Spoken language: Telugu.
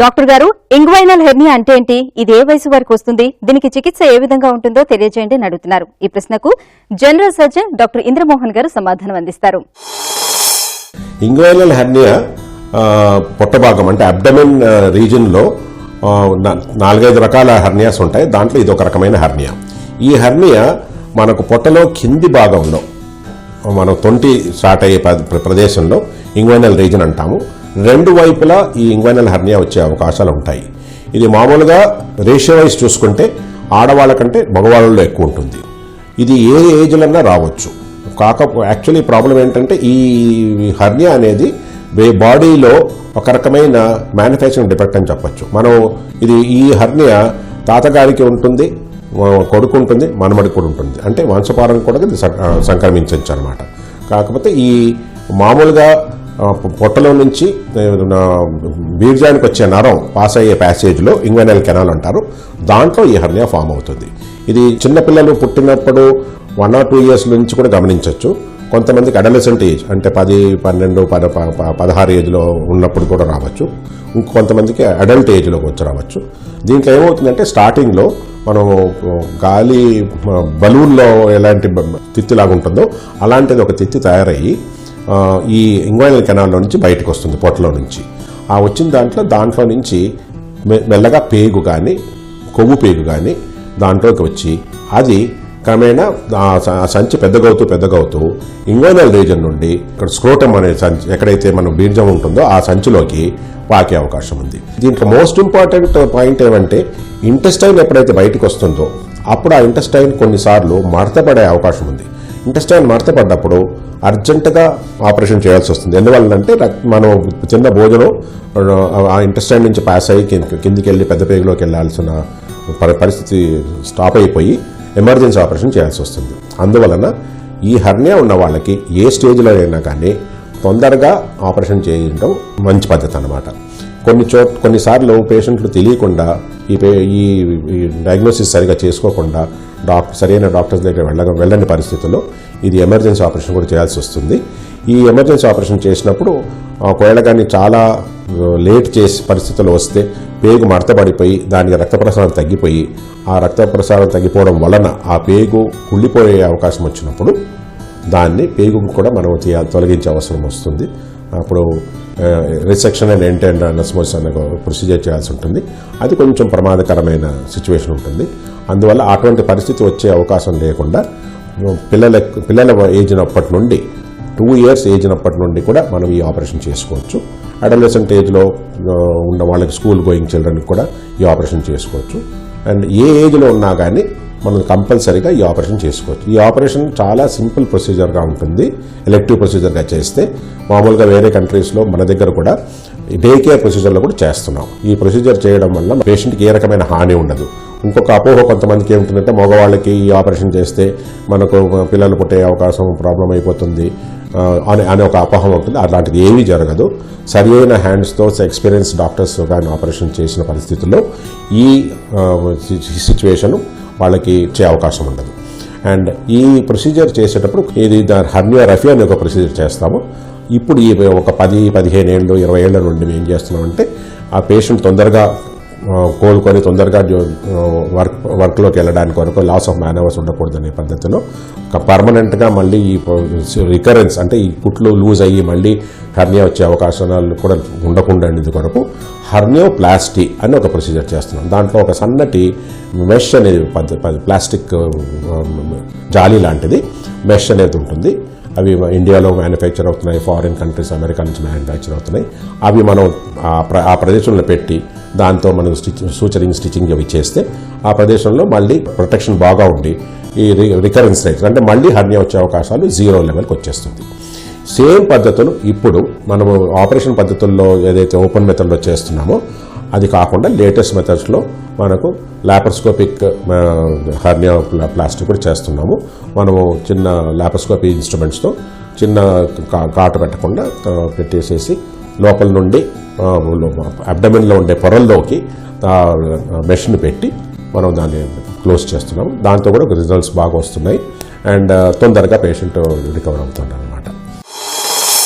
డాక్టర్ గారు, ఇంగ్వైనల్ హెర్నియా అంటే ఏంటి? ఇది ఏ వయసు వరకు వస్తుంది? దీనికి చికిత్స ఏ విధంగా ఉంటుందో తెలియజేయండి అని అడుగుతున్నారు. ఈ ప్రశ్నకు జనరల్ సర్జన్ డాక్టర్ ఇంద్రమోహన్ గారు సమాధానం అందిస్తారు. ఇంగ్వైనల్ హెర్నియా పొట్ట భాగం అంటే అబ్డమెన్ రీజన్ లో 4-5 రకాల హెర్నియాస్ ఉంటాయి. దాంట్లో ఇది ఒక రకమైన హెర్నియా. ఈ హెర్నియా మనకు పొట్టలో కింది భాగంలో మనం తొంటి స్టార్ట్ అయ్యే ప్రదేశంలో ఇంగ్వైనల్ రీజన్ అంటాము. 2 వైపులా ఈ ఇంగ్వైనల్ హెర్నియా వచ్చే అవకాశాలు ఉంటాయి. ఇది మామూలుగా రేషియో వైజ్ చూసుకుంటే ఆడవాళ్ళ కంటే మగవాళ్ళలో ఎక్కువ ఉంటుంది. ఇది ఏ ఏజ్లన్నా రావచ్చు. యాక్చువల్లీ ప్రాబ్లం ఏంటంటే ఈ హెర్నియా అనేది బాడీలో ఒక రకమైన మ్యానుఫ్యాక్చరింగ్ డిఫెక్ట్ అని చెప్పచ్చు. ఈ హెర్నియా తాతగారికి ఉంటుంది, కొడుకు ఉంటుంది, మనమడికి కూడా ఉంటుంది. అంటే వంశపారం కూడా ఇది సంక్రమించవచ్చు అనమాట. కాకపోతే ఈ మామూలుగా పొట్టలో నుంచి బీర్జానికి వచ్చే నరం పాస్ అయ్యే ప్యాసేజ్లో ఇంగ్వైనల్ కెనాల్ అంటారు. దాంట్లో ఈ హెర్నియా ఫామ్ అవుతుంది. ఇది చిన్నపిల్లలు పుట్టినప్పుడు 1 or 2 years నుంచి కూడా గమనించవచ్చు. కొంతమందికి అడలసెంట్ ఏజ్ అంటే 10, 12, 16 ఏజ్లో ఉన్నప్పుడు కూడా రావచ్చు. ఇంకొంతమందికి అడల్ట్ ఏజ్లోకి వచ్చి రావచ్చు. దీంట్లో ఏమవుతుందంటే స్టార్టింగ్లో మనం గాలి బలూన్లో ఎలాంటి తిత్తిలాగా ఉంటుందో అలాంటిది ఒక తిత్తి తయారయ్యి ఈ ఇంగ్వైనల్ కెనాల్లో నుంచి బయటకు వస్తుంది పొట్టలో నుంచి. ఆ వచ్చిన దాంట్లో నుంచి మెల్లగా పేగు కానీ కొవ్వు పేగు కానీ దాంట్లోకి వచ్చి అది క్రమేణా ఆ సంచి పెద్దగవుతూ ఇంగ్వైనల్ రీజన్ నుండి ఇక్కడ స్క్రోటమ్ అనే సంచి ఎక్కడైతే మనం బీర్జం ఉంటుందో ఆ సంచిలోకి పాకే అవకాశం ఉంది. దీంట్లో మోస్ట్ ఇంపార్టెంట్ పాయింట్ ఏమంటే ఇంటెస్టైన్ ఎప్పుడైతే బయటకు వస్తుందో అప్పుడు ఆ ఇంటెస్టైన్ కొన్నిసార్లు మడతపడే అవకాశం ఉంది. ఇంటెస్టైన్ మడతపడ్డప్పుడు అర్జెంటుగా ఆపరేషన్ చేయాల్సి వస్తుంది. ఎందువల్లంటే మనం చిన్న భోజనం ఆ ఇంటెస్టైన్ నుంచి పాస్ అయ్యి కిందికి వెళ్ళి పెద్ద పేగులోకి వెళ్లాల్సిన పరిస్థితి స్టాప్ అయిపోయి ఎమర్జెన్సీ ఆపరేషన్ చేయాల్సి వస్తుంది. అందువలన ఈ హెర్నియా ఉన్న వాళ్ళకి ఏ స్టేజ్లో అయినా కానీ తొందరగా ఆపరేషన్ చేయడం మంచి పద్ధతి అన్నమాట. కొన్నిసార్లు పేషెంట్లు తెలియకుండా ఈ డయాగ్నోసిస్ సరిగా చేసుకోకుండా సరైన డాక్టర్స్ దగ్గర వెళ్ళని పరిస్థితుల్లో ఇది ఎమర్జెన్సీ ఆపరేషన్ కూడా చేయాల్సి వస్తుంది. ఈ ఎమర్జెన్సీ ఆపరేషన్ చేసినప్పుడు ఒకవేళ కానీ చాలా లేట్ చేసి పరిస్థితులు వస్తే పేగు మడతపడిపోయి దానికి రక్త ప్రసారం తగ్గిపోయి ఆ రక్త ప్రసారం తగ్గిపోవడం వలన ఆ పేగు కుళ్ళిపోయే అవకాశం వచ్చినప్పుడు దాన్ని పేగును కూడా మనం తొలగించే అవసరం వస్తుంది. అప్పుడు రిసెక్షన్ అండ్ ఎండ్ అనస్మోసిస్ అనే ప్రొసీజర్ చేయాల్సి ఉంటుంది. అది కొంచెం ప్రమాదకరమైన సిచ్యువేషన్ ఉంటుంది. అందువల్ల అటువంటి పరిస్థితి వచ్చే అవకాశం లేకుండా పిల్లల ఏజ్ అప్పటి నుండి 2 years ఏజ్ అప్పటి నుండి కూడా మనం ఈ ఆపరేషన్ చేసుకోవచ్చు. అడలసెంట్ ఏజ్లో ఉన్న వాళ్ళకి స్కూల్ గోయింగ్ చిల్డ్రన్కి కూడా ఈ ఆపరేషన్ చేసుకోవచ్చు. అండ్ ఏ ఏజ్లో ఉన్నా కానీ మనం కంపల్సరీగా ఈ ఆపరేషన్ చేసుకోవచ్చు. ఈ ఆపరేషన్ చాలా సింపుల్ ప్రొసీజర్గా ఉంటుంది. ఎలెక్టివ్ ప్రొసీజర్గా చేస్తే మామూలుగా వేరే కంట్రీస్లో మన దగ్గర కూడా డే కేర్ ప్రొసీజర్లో కూడా చేస్తున్నాం. ఈ ప్రొసీజర్ చేయడం వల్ల పేషెంట్కి ఏ రకమైన హాని ఉండదు. ఇంకొక అపోహ కొంతమందికి ఏముంటుందంటే మగవాళ్ళకి ఈ ఆపరేషన్ చేస్తే మనకు పిల్లలు పుట్టే అవకాశం ప్రాబ్లం అయిపోతుంది అనే ఒక అపోహం ఉంటుంది. అలాంటిది ఏమీ జరగదు. సరి అయిన హ్యాండ్స్తో ఎక్స్పీరియన్స్ డాక్టర్స్ కానీ ఆపరేషన్ చేసిన పరిస్థితుల్లో ఈ సిచ్యువేషన్ వాళ్ళకి ఇచ్చే అవకాశం ఉండదు. అండ్ ఈ ప్రొసీజర్ చేసేటప్పుడు ఇది హెర్నియా రఫీ అనే ఒక ప్రొసీజర్ చేస్తాము. ఇప్పుడు ఈ ఒక 10-15 ఏళ్ళు 20 ఏళ్ల నుండి మేము ఏం చేస్తున్నామంటే ఆ పేషెంట్ తొందరగా కోలుకొని తొందరగా వర్క్లోకి వెళ్ళడానికి వరకు లాస్ ఆఫ్ మ్యాన్ అవర్స్ ఉండకూడదనే పద్ధతిలో పర్మనెంట్గా మళ్ళీ ఈ రికరెన్స్ అంటే ఈ కుట్లు లూజ్ అయ్యి మళ్ళీ హెర్నియా వచ్చే అవకాశాలు కూడా ఉండకుండా అనేది కొరకు హెర్నియోప్లాస్టీ అని ఒక ప్రొసీజర్ చేస్తున్నాం. దాంట్లో ఒక సన్నటి మెష్ అనేది ప్లాస్టిక్ జాలీ లాంటిది మెష్ అనేది ఉంటుంది. అవి ఇండియాలో మ్యానుఫ్యాక్చర్ అవుతున్నాయి, ఫారిన్ కంట్రీస్ అమెరికా నుంచి మ్యానుఫ్యాక్చర్ అవుతున్నాయి. అవి మనం ఆ ప్రదేశంలో పెట్టి దాంతో మనం స్టిచ్చింగ్ అవి చేస్తే ఆ ప్రదేశంలో మళ్ళీ ప్రొటెక్షన్ బాగా ఉండి ఈ రికరెన్స్ రేట్స్ అంటే మళ్ళీ హెర్నియా వచ్చే అవకాశాలు 0 లెవెల్కి వచ్చేస్తుంది. సేమ్ పద్ధతులు ఇప్పుడు మనము ఆపరేషన్ పద్ధతుల్లో ఏదైతే ఓపెన్ మెథడ్లో చేస్తున్నామో అది కాకుండా లేటెస్ట్ మెథడ్స్లో మనకు లాప్రోస్కోపిక్ హెర్నియా ప్లాస్టిక్ కూడా చేస్తున్నాము. మనము చిన్న లాప్రోస్కోపీ ఇన్స్ట్రుమెంట్స్తో చిన్న కాటు పెట్టకుండా పెట్టేసేసి లోపల నుండి అబ్డమెన్లో ఉండే పొరల్లోకి మెషిన్ పెట్టి మనం దాన్ని క్లోజ్ చేస్తున్నాము. దాంతో కూడా రిజల్ట్స్ బాగా వస్తున్నాయి అండ్ తొందరగా పేషెంట్ రికవర్ అవుతున్నారు.